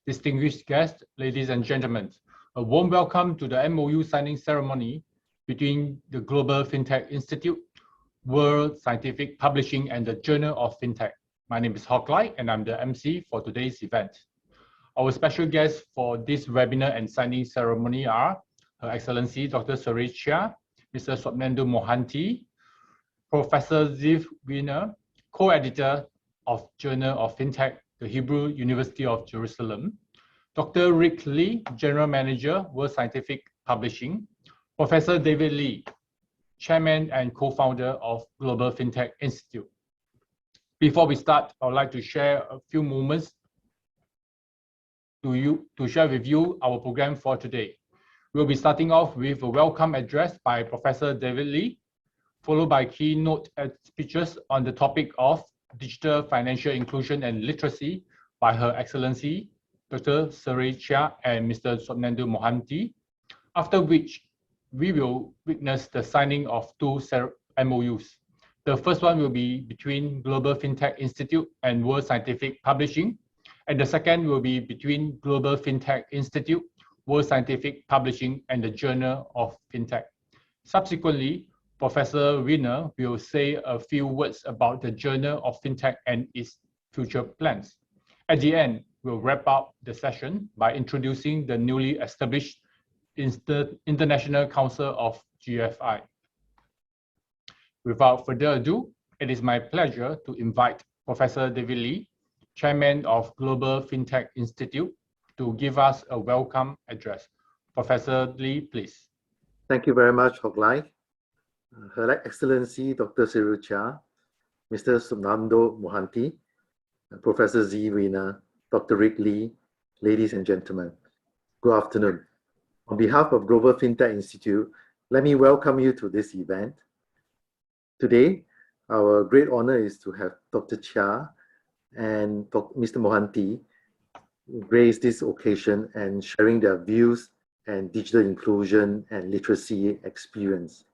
distinguished guests, ladies and gentlemen, a warm welcome to the MOU signing ceremony between the Global FinTech Institute, World Scientific Publishing, and the Journal of FinTech. My name is Hock Lai, and I'm the MC for today's event. Our special guests for this webinar and signing ceremony are Her Excellency Dr. Serey Chea, Mr. Sopnendu Mohanty, Professor Ziv Wiener, Co-Editor of Journal of FinTech, the Hebrew University of Jerusalem, Dr. Rick Lee, General Manager, World Scientific Publishing, Professor David Lee, Chairman and Co-Founder of Global FinTech Institute. Before we start, I would like to share a few moments to share with you our program for today. We'll be starting off with a welcome address by Professor David Lee, followed by keynote speeches on the topic of digital financial inclusion and literacy by Her Excellency Dr. Serey Chea and Mr. Sopnendu Mohanty, after which we will witness the signing of two MOUs. The first one will be between Global FinTech Institute and World Scientific Publishing, and the second will be between Global FinTech Institute, World Scientific Publishing, and the Journal of FinTech. Subsequently, Professor Wiener will say a few words about the Journal of FinTech and its future plans. At the end, we'll wrap up the session by introducing the newly established International Council of GFI. Without further ado, it is my pleasure to invite Professor David Lee, Chairman of Global FinTech Institute, to give us a welcome address. Professor Lee, please. Thank you very much, Hock Lai. Her Excellency Dr. Serey Chea, Mr. Sopnendu Mohanty, Professor Ziv Wiener, Dr. Rick Lee, ladies and gentlemen, good afternoon. On behalf of Global FinTech Institute, let me welcome you to this event. Today, our great honor is to have Dr. Chea and Mr. Mohanty grace this occasion and sharing their views and digital inclusion and literacy experience.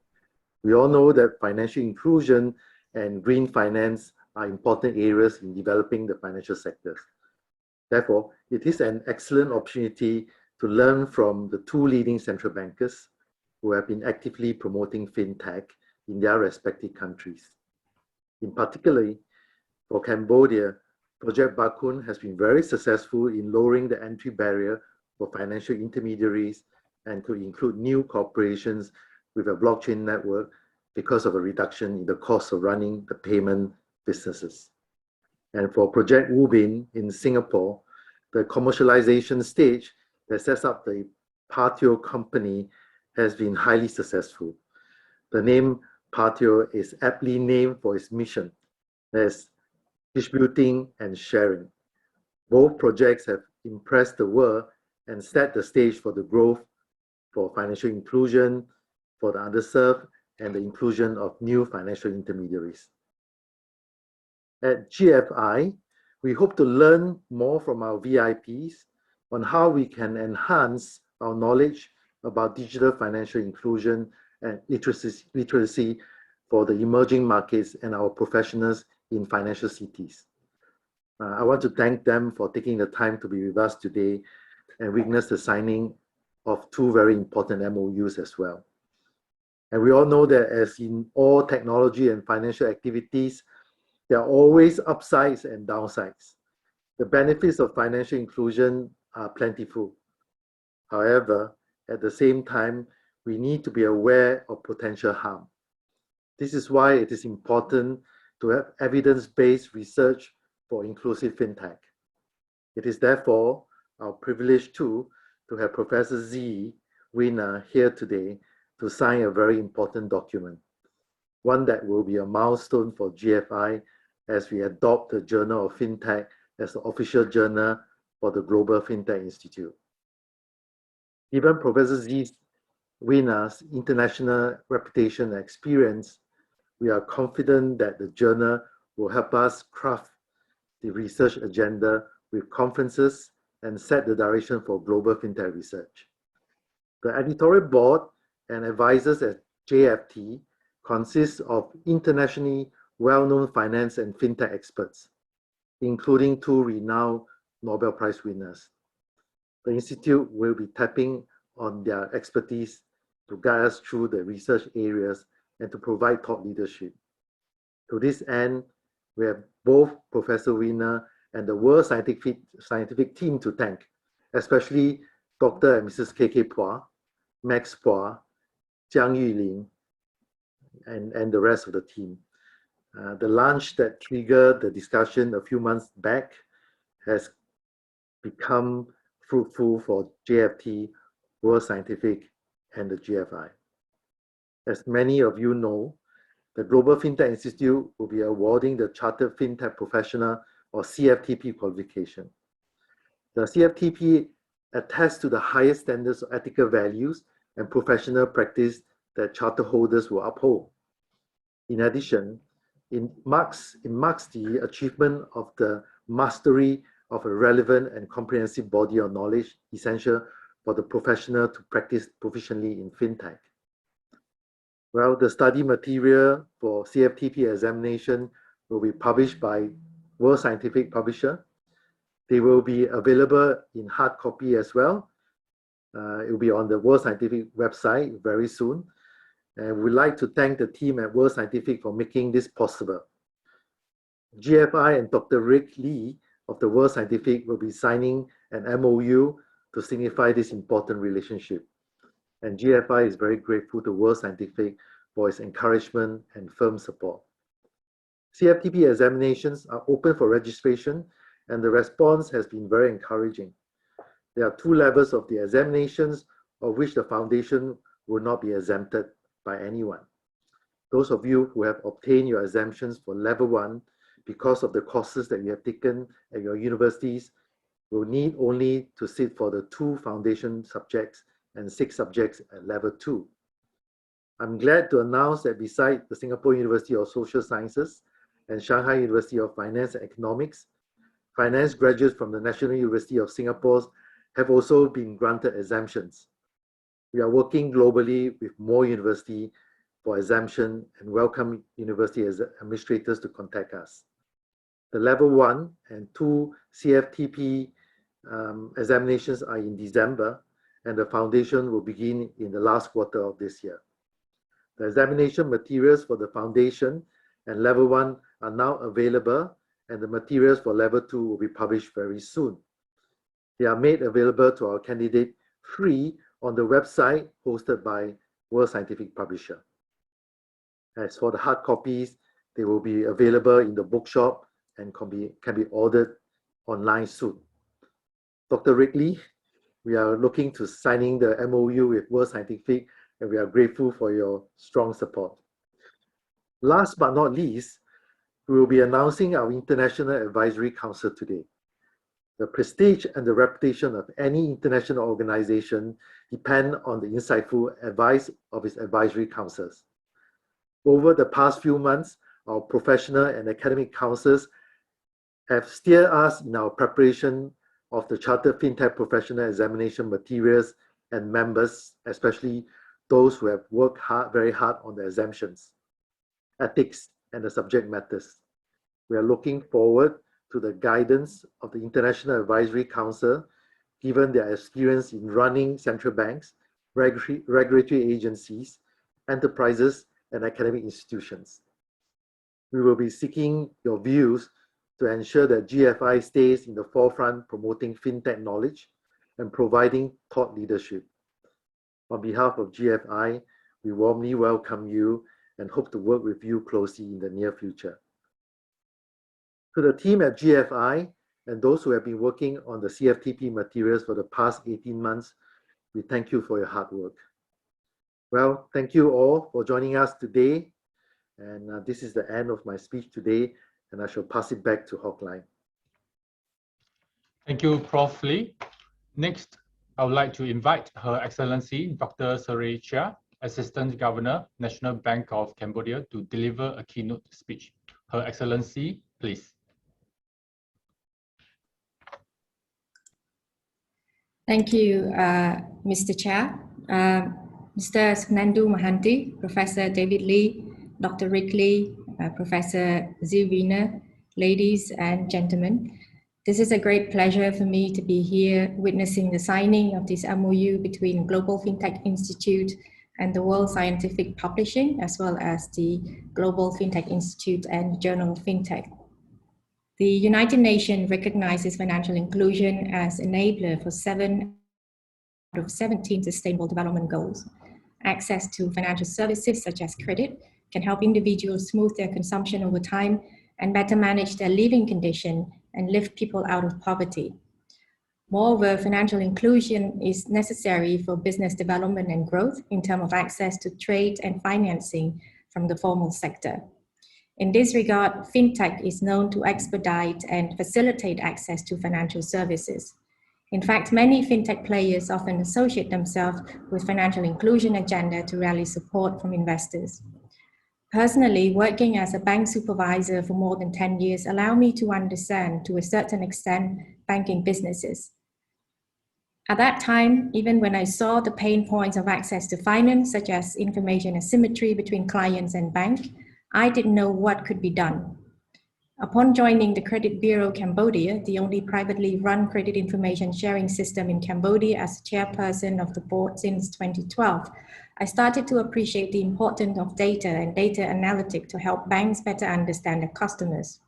We all know that financial inclusion and green finance are important areas in developing the financial sector. Therefore, it is an excellent opportunity to learn from the two leading central bankers who have been actively promoting FinTech in their respective countries. In particular, for Cambodia, Project Bakun has been very successful in lowering the entry barrier for financial intermediaries and to include new corporations with a blockchain network because of a reduction in the cost of running the payment businesses. And for Project Ubin in Singapore, the commercialization stage that sets up the Partio company has been highly successful. The name Partio is aptly named for its mission, as distributing and sharing. Both projects have impressed the world and set the stage for the growth for financial inclusion, for the underserved, and the inclusion of new financial intermediaries. At GFI, we hope to learn more from our VIPs on how we can enhance our knowledge about digital financial inclusion and literacy for the emerging markets and our professionals in financial cities. I want to thank them for taking the time to be with us today and witness the signing of two very important MOUs as well. And we all know that as in all technology and financial activities, there are always upsides and downsides. The benefits of financial inclusion are plentiful. However, at the same time, we need to be aware of potential harm. This is why it is important to have evidence-based research for inclusive FinTech. It is therefore our privilege too to have Professor Ziv Wiener here today to sign a very important document, one that will be a milestone for GFI as we adopt the Journal of FinTech as the official journal for the Global FinTech Institute. Given Professor Ziv Wiener's international reputation and experience, we are confident that the journal will help us craft the research agenda with conferences and set the direction for global FinTech research. The editorial board and advisors at JFT consists of internationally well-known finance and FinTech experts, including two renowned Nobel Prize winners, The Institute will be tapping on their expertise to guide us through the research areas and to provide thought leadership. To this end, we have both Professor Wiener and the World Scientific team to thank, especially Dr. and Mrs. K.K. Phua, Max Phua, Jiang Yulin, and the rest of the team. The launch that triggered the discussion a few months back has become fruitful for JFT, World Scientific, and the GFI. As many of you know, the Global FinTech Institute will be awarding the Chartered FinTech Professional or CFTP qualification. The CFTP attests to the highest standards of ethical values and professional practice that charter holders will uphold. In addition, it marks the achievement of the mastery of a relevant and comprehensive body of knowledge essential for the professional to practice proficiently in FinTech. Well, the study material for CFTP examination will be published by World Scientific Publisher. They will be available in hard copy as well. It will be on the World Scientific website very soon. And we'd like to thank the team at World Scientific for making this possible. GFI and Dr. Rick Lee of the World Scientific will be signing an MOU to signify this important relationship. And GFI is very grateful to World Scientific for its encouragement and firm support. CFTP examinations are open for registration, and the response has been very encouraging. There are 2 levels of the examinations, of which the foundation will not be exempted by anyone. Those of you who have obtained your exemptions for level 1 because of the courses that you have taken at your universities will need only to sit for the 2 foundation subjects and 6 subjects at level 2. I'm glad to announce that beside the Singapore University of Social Sciences and Shanghai University of Finance and Economics, finance graduates from the National University of Singapore have also been granted exemptions. We are working globally with more universities for exemption and welcome university administrators to contact us. The level 1 and 2 CFTP examinations are in December, and the foundation will begin in the last quarter of this year. The examination materials for the foundation and level 1 are now available, and the materials for level 2 will be published very soon. They are made available to our candidate free on the website hosted by World Scientific Publisher. As for the hard copies, they will be available in the bookshop and can be ordered online soon. Dr. Rick Lee, we are looking to signing the MOU with World Scientific, and we are grateful for your strong support. Last but not least, we will be announcing our International Advisory Council today. The prestige and the reputation of any international organization depend on the insightful advice of its advisory councils. Over the past few months, our professional and academic councils have steered us in our preparation of the Chartered FinTech Professional Examination materials and members, especially those who have worked very hard on the exemptions, ethics, and the subject matters. We are looking forward to the guidance of the International Advisory Council, given their experience in running central banks, regulatory agencies, enterprises, and academic institutions. We will be seeking your views to ensure that GFI stays in the forefront promoting FinTech knowledge and providing thought leadership. On behalf of GFI, we warmly welcome you and hope to work with you closely in the near future. To the team at GFI and those who have been working on the CFTP materials for the past 18 months, we thank you for your hard work. Well, thank you all for joining us today. And this is the end of my speech today, and I shall pass it back to Hock Lai. Thank you, Prof. Lee. Next, I would like to invite Her Excellency Dr. Serey Chea, Assistant Governor, National Bank of Cambodia, to deliver a keynote speech. Her Excellency, please. Thank you, Mr. Chair. Mr. Sopnendu Mohanty, Professor David Lee, Dr. Rick Lee, Professor Zee Wiener, ladies and gentlemen. This is a great pleasure for me to be here witnessing the signing of this MOU between Global FinTech Institute and the World Scientific Publishing, as well as the Global FinTech Institute and Journal of FinTech. The United Nations recognizes financial inclusion as enabler for 7 out of 17 Sustainable Development Goals. Access to financial services such as credit can help individuals smooth their consumption over time and better manage their living condition and lift people out of poverty. Moreover, financial inclusion is necessary for business development and growth in terms of access to trade and financing from the formal sector. In this regard, FinTech is known to expedite and facilitate access to financial services. In fact, many FinTech players often associate themselves with financial inclusion agenda to rally support from investors. Personally, working as a bank supervisor for more than 10 years allowed me to understand, to a certain extent, banking businesses. At that time, even when I saw the pain points of access to finance, such as information asymmetry between clients and banks, I didn't know what could be done. Upon joining the Credit Bureau Cambodia, the only privately run credit information sharing system in Cambodia as chairperson of the board since 2012, I started to appreciate the importance of data and data analytics to help banks better understand their customers.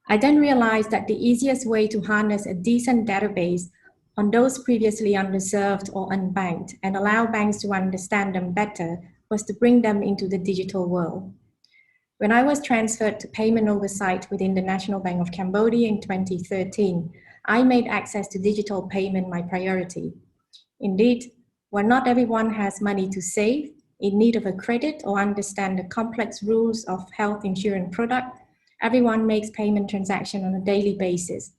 I then realized that the easiest way to harness a decent database on those previously underserved or unbanked and allow banks to understand them better was to bring them into the digital world. When I was transferred to payment oversight within the National Bank of Cambodia in 2013, I made access to digital payment my priority. Indeed, while not everyone has money to save, in need of a credit, or understand the complex rules of health insurance product, everyone makes payment transactions on a daily basis.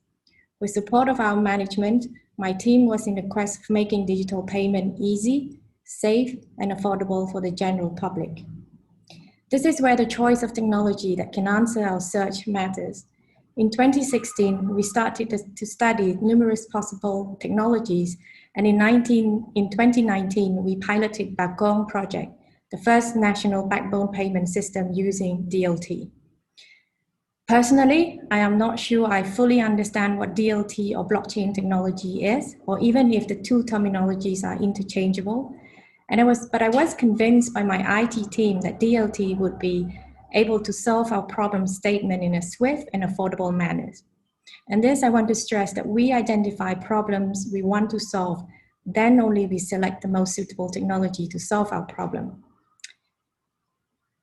With support of our management, my team was in the quest of making digital payment easy, safe, and affordable for the general public. This is where the choice of technology that can answer our search matters. In 2016, we started to study numerous possible technologies, and in 2019, we piloted Bagong project, the first national backbone payment system using DLT. Personally, I am not sure I fully understand what DLT or blockchain technology is, or even if the two terminologies are interchangeable. But I was convinced by my IT team that DLT would be able to solve our problem statement in a swift and affordable manner. And this, I want to stress that we identify problems we want to solve, then only we select the most suitable technology to solve our problem.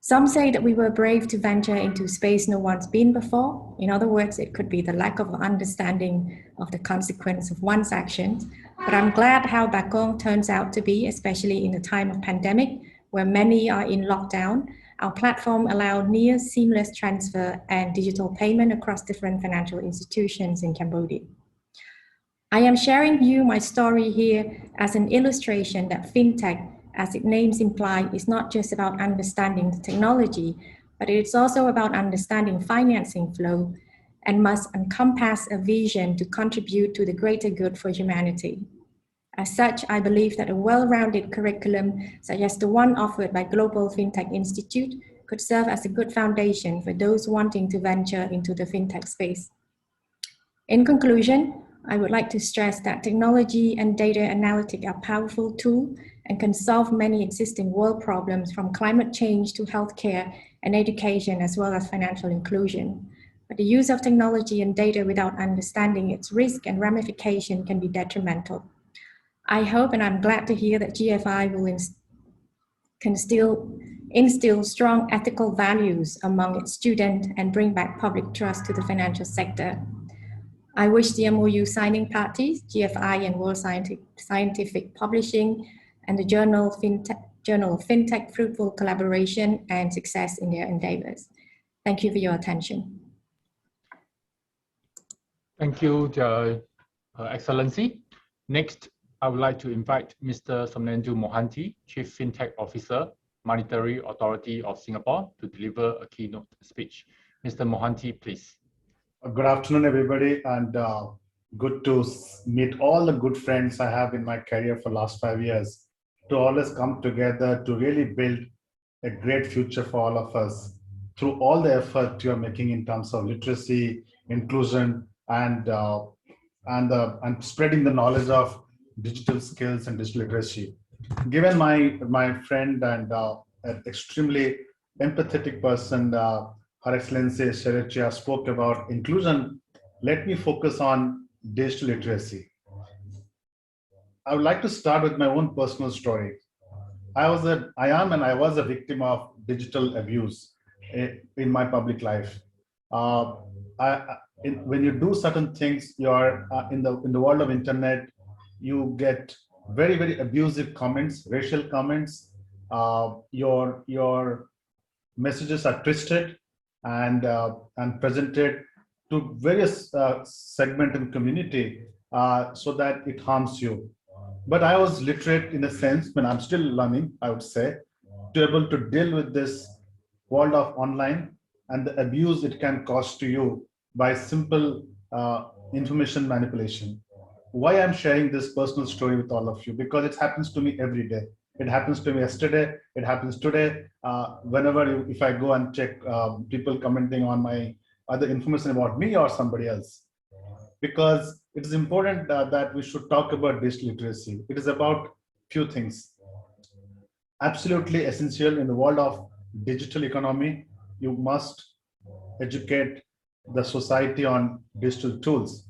Some say that we were brave to venture into space no one's been before. In other words, it could be the lack of understanding of the consequence of one's actions. But I'm glad how Bagong turns out to be, especially in the time of pandemic, where many are in lockdown. Our platform allowed near seamless transfer and digital payment across different financial institutions in Cambodia. I am sharing you my story here as an illustration that FinTech, as its names imply, is not just about understanding the technology, but it's also about understanding financing flow and must encompass a vision to contribute to the greater good for humanity. As such, I believe that a well-rounded curriculum, such as the one offered by Global FinTech Institute, could serve as a good foundation for those wanting to venture into the FinTech space. In conclusion, I would like to stress that technology and data analytics are powerful tools and can solve many existing world problems, from climate change to healthcare and education, as well as financial inclusion. But the use of technology and data without understanding its risk and ramification can be detrimental. I hope, and I'm glad to hear, that GFI will instill strong ethical values among its students and bring back public trust to the financial sector. I wish the MOU signing parties, GFI and World Scientific Publishing, and the Journal of FinTech fruitful collaboration and success in their endeavors. Thank you for your attention. Thank you, Excellency. Next, I would like to invite Mr. Sopnendu Mohanty, Chief FinTech Officer, Monetary Authority of Singapore, to deliver a keynote speech. Mr. Mohanty, please. Good afternoon, everybody, and good to meet all the good friends I have in my career for the last 5 years, to always come together to really build a great future for all of us through all the effort you are making in terms of literacy, inclusion, and spreading the knowledge of digital skills and digital literacy. Given my friend and an extremely empathetic person, Her Excellency Serey spoke about inclusion, let me focus on digital literacy. I would like to start with my own personal story. I was a victim of digital abuse in my public life. When you do certain things, you're in the world of internet, you get very, very abusive comments, racial comments. Your messages are twisted and presented to various segment in community so that it harms you. But I was literate in a sense, when I'm still learning, I would say, to able to deal with this world of online and the abuse it can cause to you by simple information manipulation. Why I'm sharing this personal story with all of you? Because it happens to me every day. It happens to me yesterday. It happens today. If I go and check people commenting on my other information about me or somebody else. Because it is important that we should talk about digital literacy. It is about few things. Absolutely essential in the world of digital economy, you must educate the society on digital tools.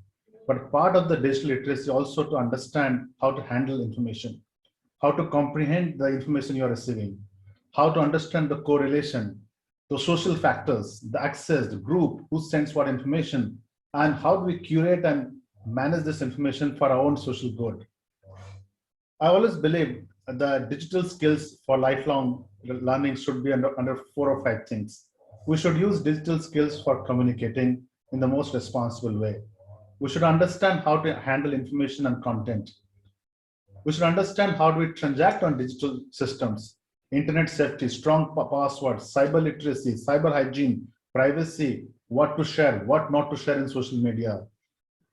But part of the digital literacy also to understand how to handle information, how to comprehend the information you are receiving, how to understand the correlation, the social factors, the access, the group, who sends what information, and how do we curate and manage this information for our own social good. I always believe the digital skills for lifelong learning should be under 4 or 5 things. We should use digital skills for communicating in the most responsible way. We should understand how to handle information and content. We should understand how do we transact on digital systems, internet safety, strong passwords, cyber literacy, cyber hygiene, privacy, what to share, what not to share in social media.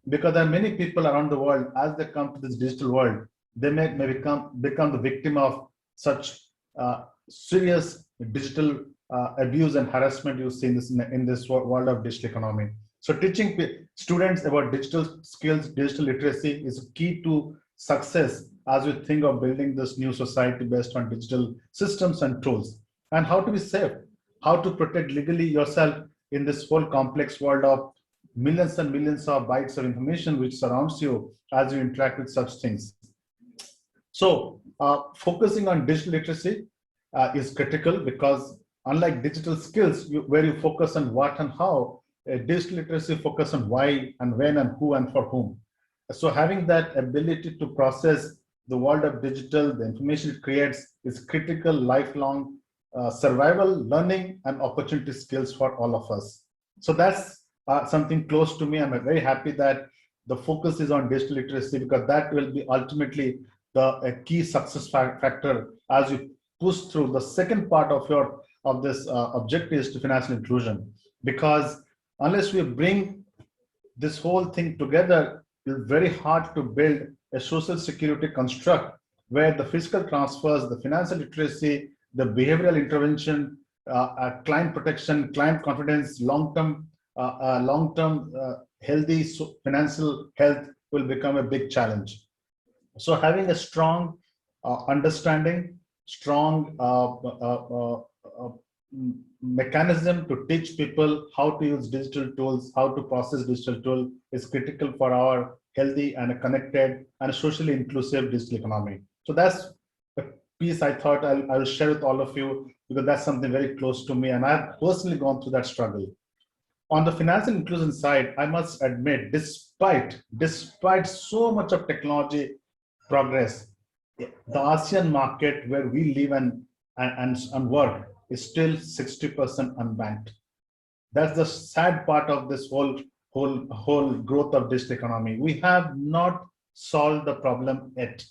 Because there are many people around the world, as they come to this digital world, they may become the victim of such serious digital abuse and harassment you see in this world of digital economy. So teaching students about digital skills, digital literacy is key to success as we think of building this new society based on digital systems and tools. And how to be safe, how to protect legally yourself in this whole complex world of millions and millions of bytes of information which surrounds you as you interact with such things. So focusing on digital literacy is critical, because unlike digital skills, where you focus on what and how, digital literacy focus on why and when and who and for whom. So having that ability to process the world of digital, the information it creates, is critical lifelong survival, learning, and opportunity skills for all of us. So that's something close to me. I'm very happy that the focus is on digital literacy, because that will be ultimately the key success factor as you push through the second part of this objective is to financial inclusion. Because unless we bring this whole thing together, it's very hard to build a social security construct where the fiscal transfers, the financial literacy, the behavioral intervention, client protection, client confidence, long-term healthy financial health will become a big challenge. So having a strong understanding, strong mechanism to teach people how to use digital tools, how to process digital tools is critical for our healthy and a connected and a socially inclusive digital economy. So that's a piece I thought I'll share with all of you, because that's something very close to me, and I've personally gone through that struggle. On the financial inclusion side, I must admit, despite so much of technology progress, the ASEAN market where we live and work is still 60% unbanked. That's the sad part of this whole growth of digital economy. We have not solved the problem yet.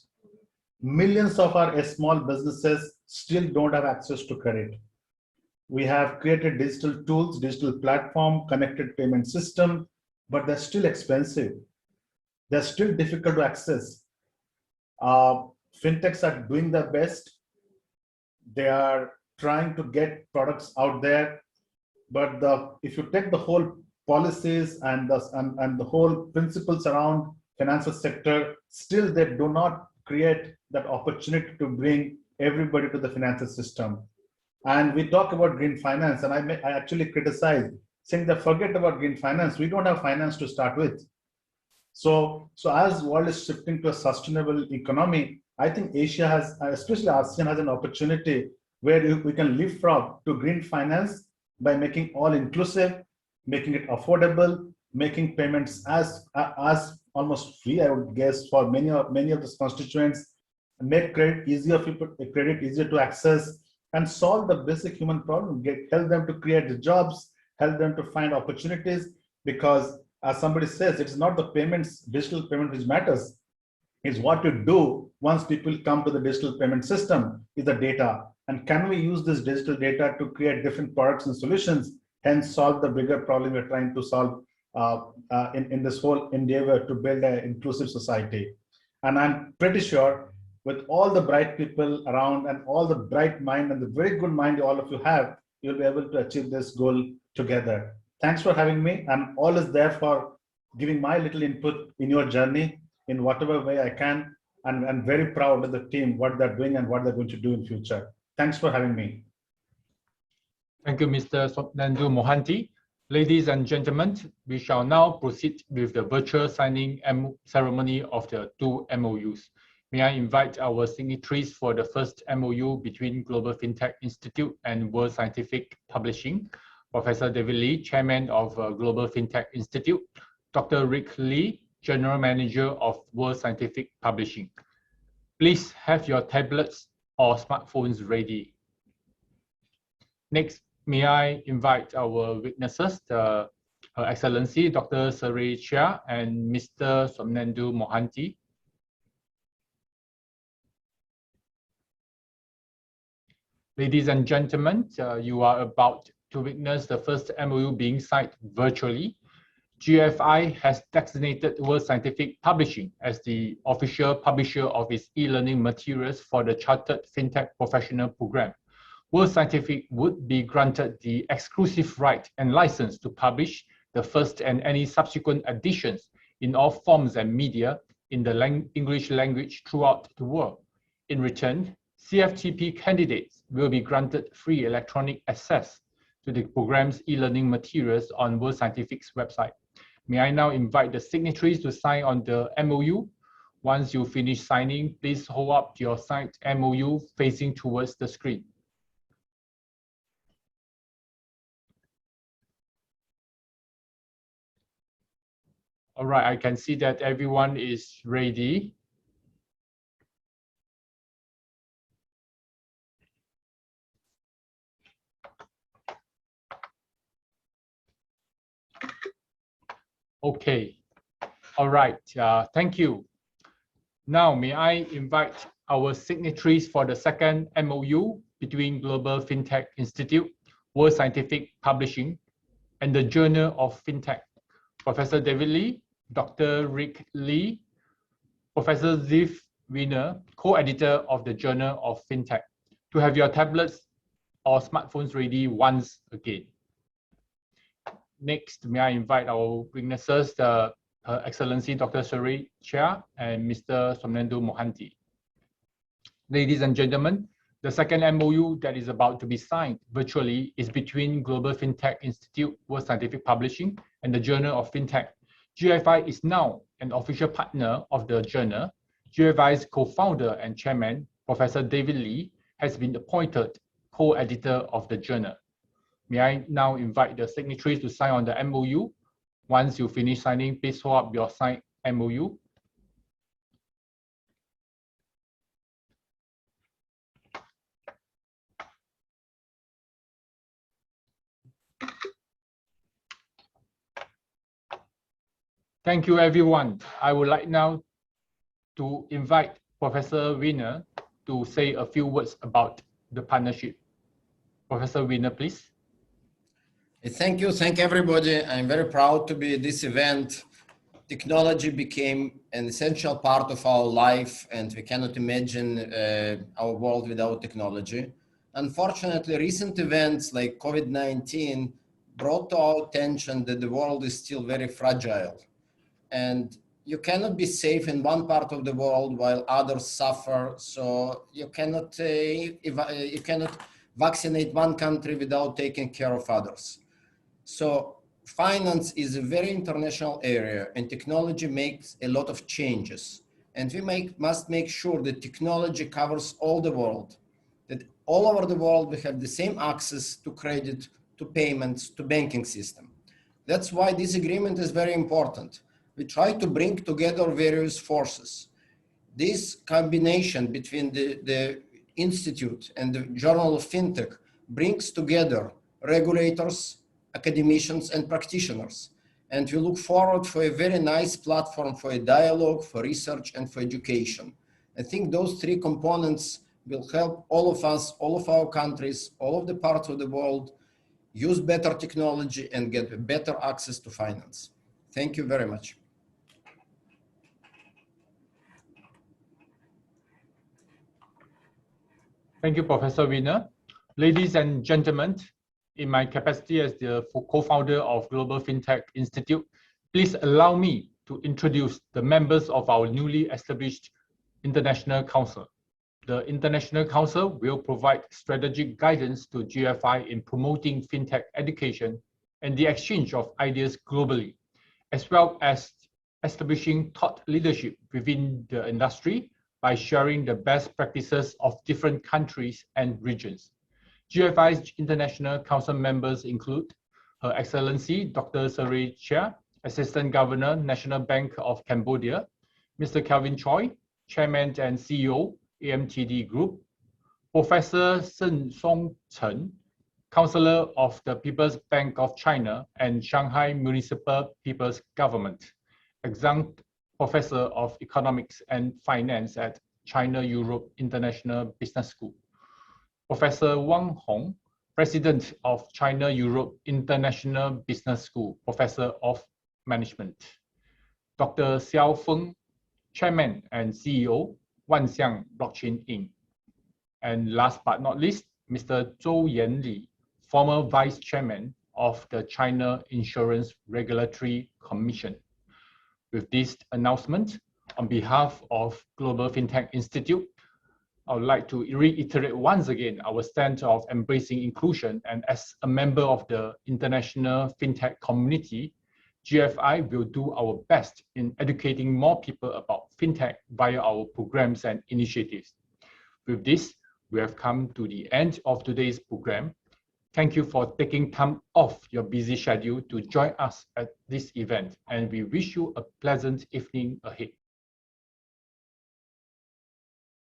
Millions of our small businesses still don't have access to credit. We have created digital tools, digital platform, connected payment system, but they're still expensive. They're still difficult to access. Fintechs are doing their best. They are trying to get products out there, but if you take the whole policies and the whole principles around financial sector, still they do not create that opportunity to bring everybody to the financial system. And we talk about green finance, and I actually criticize, saying that forget about green finance, we don't have finance to start with. So as world is shifting to a sustainable economy, I think Asia has, especially ASEAN, has an opportunity where we can leapfrog to green finance by making all inclusive, making it affordable, making payments as almost free, I would guess, for many of the constituents, make credit easier to access, and solve the basic human problem, help them to create the jobs, help them to find opportunities, because as somebody says, it's not the payments, digital payment which matters, it's what you do once people come to the digital payment system, is the data. And can we use this digital data to create different products and solutions, hence solve the bigger problem we're trying to solve in this whole endeavor to build an inclusive society. And I'm pretty sure with all the bright people around and all the bright mind and the very good mind all of you have, you'll be able to achieve this goal together. Thanks for having me. I'm always there for giving my little input in your journey in whatever way I can. And I'm very proud of the team, what they're doing and what they're going to do in future. Thanks for having me. Thank you, Mr. Sopnendu Mohanty. Ladies and gentlemen, we shall now proceed with the virtual signing ceremony of the two MOUs. May I invite our signatories for the first MOU between Global FinTech Institute and World Scientific Publishing, Professor David Lee, Chairman of Global FinTech Institute, Dr. Rick Lee, General Manager of World Scientific Publishing. Please have your tablets or smartphones ready. Next, may I invite our witnesses, Her Excellency Dr. Serey Chea and Mr. Sopnendu Mohanty. Ladies and gentlemen, you are about to witness the first MOU being signed virtually. GFI has designated World Scientific Publishing as the official publisher of its e-learning materials for the Chartered FinTech Professional Program. World Scientific would be granted the exclusive right and license to publish the first and any subsequent editions in all forms and media in the English language throughout the world. In return, CFTP candidates will be granted free electronic access to the program's e-learning materials on World Scientific's website. May I now invite the signatories to sign on the MOU. Once you finish signing, please hold up your signed MOU facing towards the screen. All right, I can see that everyone is ready. Okay, all right, thank you. Now, may I invite our signatories for the second MOU between Global FinTech Institute, World Scientific Publishing, and the Journal of FinTech. Professor David Lee, Dr. Rick Lee, Professor Ziv Wiener, Co-Editor of the Journal of FinTech, to have your tablets or smartphones ready once again. Next, may I invite our witnesses, Her Excellency Dr. Serey Chea and Mr. Sopnendu Mohanty. Ladies and gentlemen, the second MOU that is about to be signed virtually is between Global FinTech Institute, World Scientific Publishing, and the Journal of FinTech. GFI is now an official partner of the journal. GFI's co-founder and chairman, Professor David Lee, has been appointed co-editor of the journal. May I now invite the signatories to sign on the MOU. Once you finish signing, please hold up your signed MOU. Thank you, everyone. I would like now to invite Professor Wiener to say a few words about the partnership. Professor Wiener, please. Thank you. Thank everybody. I'm very proud to be at this event. Technology became an essential part of our life, and we cannot imagine our world without technology. Unfortunately, recent events like COVID-19 brought to our attention that the world is still very fragile. And you cannot be safe in one part of the world while others suffer. So you cannot vaccinate one country without taking care of others. So finance is a very international area, and technology makes a lot of changes. And we must make sure that technology covers all the world, that all over the world we have the same access to credit, to payments, to banking system. That's why this agreement is very important. We try to bring together various forces. This combination between the Institute and the Journal of FinTech brings together regulators, academicians, and practitioners. And we look forward for a very nice platform for a dialogue, for research, and for education. I think those three components will help all of us, all of our countries, all of the parts of the world use better technology and get better access to finance. Thank you very much. Thank you, Professor Wiener. Ladies and gentlemen, in my capacity as the co-founder of Global FinTech Institute, please allow me to introduce the members of our newly established International Council. The International Council will provide strategic guidance to GFI in promoting FinTech education and the exchange of ideas globally, as well as establishing thought leadership within the industry by sharing the best practices of different countries and regions. GFI's International Council members include Her Excellency Dr. Serey Chea, Assistant Governor, National Bank of Cambodia, Mr. Kelvin Choi, Chairman and CEO, AMTD Group, Professor Sen Song Chen, Councillor of the People's Bank of China and Shanghai Municipal People's Government, Adjunct Professor of Economics and Finance at China-Europe International Business School, Professor Wang Hong, President of China-Europe International Business School, Professor of Management, Dr. Xiao Feng, Chairman and CEO, Wanxiang Blockchain Inc. And last but not least, Mr. Zhou Yanli, former Vice Chairman of the China Insurance Regulatory Commission. With this announcement, on behalf of Global FinTech Institute, I would like to reiterate once again our stance of embracing inclusion, and as a member of the international FinTech community, GFI will do our best in educating more people about FinTech via our programs and initiatives. With this, we have come to the end of today's program. Thank you for taking time off your busy schedule to join us at this event, and we wish you a pleasant evening ahead.